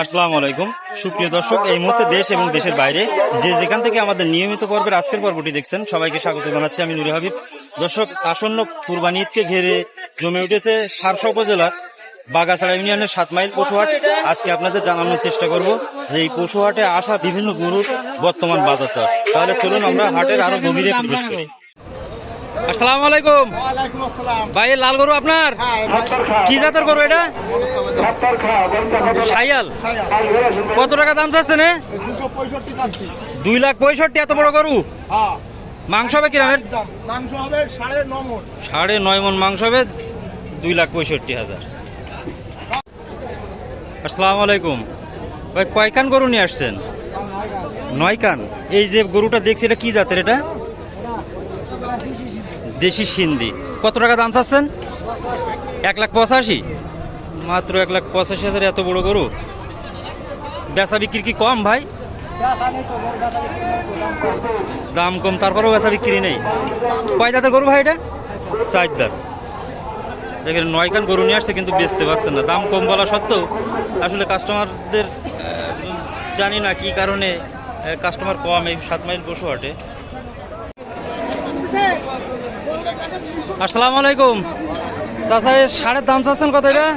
আসসালামু আলাইকুম সুপ্রিয় দর্শক, এই মুহূর্তে দেশ এবং দেশের বাইরে যে যেখান থেকে আমাদের নিয়মিত পর্বের আজকের পর্বটি দেখছেন সবাইকে স্বাগত জানাচ্ছি। আমি নুরে হাবিব। দর্শক, আসন্ন কুরবানি ঈদকে ঘিরে জমে উঠেছে সারসা উপজেলার বাগাছড়া ইউনিয়নের 7 মাইল পশুহাট। আজকে আপনাদের জানানোর চেষ্টা করব যে এই পশুহাটে আসা বিভিন্ন গরুর বর্তমান বাজার দর। তাহলে চলুন আমরা হাটের আরো গভীরে প্রবেশ করি। আসসালামু আলাইকুম। ওয়ালাইকুম আসসালাম। ভাই, লাল গরু আপনার? কি জাতের গরু এটা? শাইয়াল। কত টাকা দাম চাচ্ছেন? 265 চাচ্ছি। 2,65,000। এত বড় গরু? হ্যাঁ। মাংস হবে কিরমের? মাংস হবে 9.5 মণ। 9.5 মণ মাংস হবে, 2,65,000। আসসালামু আলাইকুম ভাই, কয় কান গরু নিয়ে আসছেন? 9 কান। এই যে গরুটা দেখছি এটা কি জাতের? এটা দেশি সিন্ধি। কত টাকা দাম চাচ্ছেন? 1,85,000। মাত্র 1,85,000। এত বড় গরু বেচা বিক্রি কি কম ভাই? দাম কম, তারপরেও বেচা বিক্রি নেই। কয় দাঁতের গরু ভাই এটা? 4 দাঁত। দেখেন 9 কান গরু নিয়ে আসছে কিন্তু বেচতে পারছেন না। দাম কম বলা সত্ত্বেও আসলে কাস্টমারদের জানি না কি কারণে কাস্টমার কম এই 7 মাইল পশুহাটে। আসসালামু আলাইকুম চাচা, ষাঁড়ের দাম চাচ্ছেন কত? এটা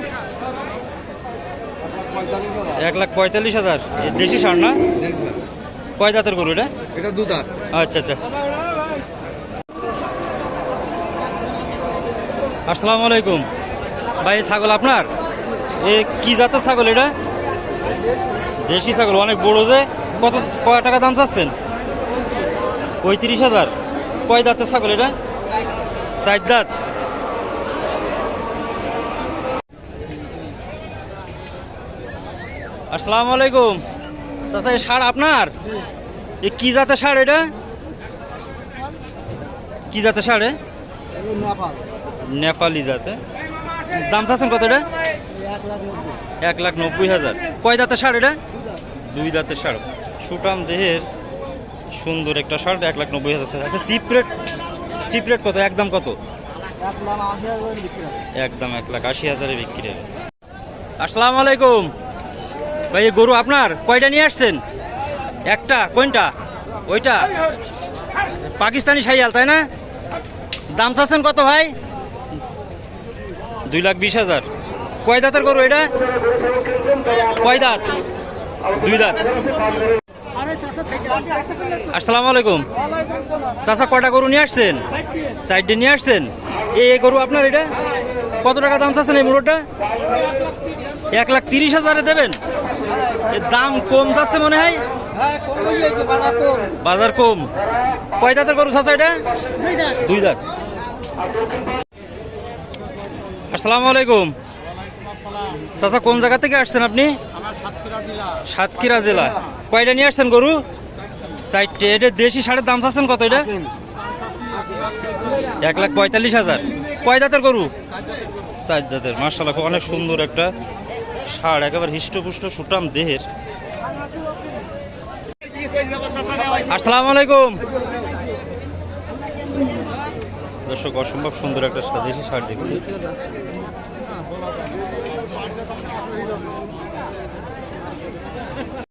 1,45,000। দেশি ষাঁড় না? কয় দাঁতের গরু এটা? এটা 2 দাঁত। আচ্ছা আচ্ছা। আসসালামু আলাইকুম ভাই, ছাগল আপনার? এ কি জাতের ছাগল এটা? দেশি ছাগল, অনেক বড় যে। কয় টাকা দাম চাচ্ছেন? 35,000। কয় দাঁতের ছাগল এটা? 4 দাঁত। আসসালামু আলাইকুম চাচা, এই ষাঁড় আপনার? এ কি জাতের ষাঁড় এটা? কি জাতের ষাঁড়? নেপালি জাতে। দাম চাচ্ছেন কত এটা? 1,90,000। কয় দাঁতের ষাঁড় এটা? 2 দাঁতের ষাঁড়। সুটাম দেহের সুন্দর একটা ষাঁড়, 1,90,000। আচ্ছা, চিপ রেট কত? একদম কত? একদম 1,80,000 বিক্রি হবে। আসসালামু আলাইকুম ভাই, এই গরু আপনার? কয়টা নিয়ে আসছেন? একটা। কোনটা? ওইটা পাকিস্তানি শাইয়াল, তাই না? দাম চাচ্ছেন কত ভাই? 2,20,000। কয় দাঁতের গরু এটা? কয় দাঁত? 2 দাঁত। আসসালামু আলাইকুম চাচা, কয়টা গরু নিয়ে আসছেন? 4টে নিয়ে আসছেন। এই গরু আপনার? এটা কত টাকা দাম চাচ্ছেন এই মুরগিটা? 1,30,000 দেবেন? এর দাম কম যাচ্ছে মনে হয়। বাজার কম। কয় দাঁতের গরু চাচা এটা? 2 দাঁত। আসসালামু আলাইকুম চাচা, কোন জায়গা থেকে আসছেন আপনি? সাতক্ষীরা জেলা। কয়টা নিয়ে আসছেন গরু? 4টে। এটা দেশি ষাঁড়ের দাম চাচ্ছেন কত? এটা 1,45,000। কয় দাঁতের গরু? 4 দাঁতের। মাশাআল্লাহ, অনেক সুন্দর একটা ষাঁড়, একেবারে হিষ্টপুষ্ট সুটাম দেহের। আসসালামু আলাইকুম দর্শক, অসম্ভব সুন্দর একটা দেশি ষাঁড় দেখছি।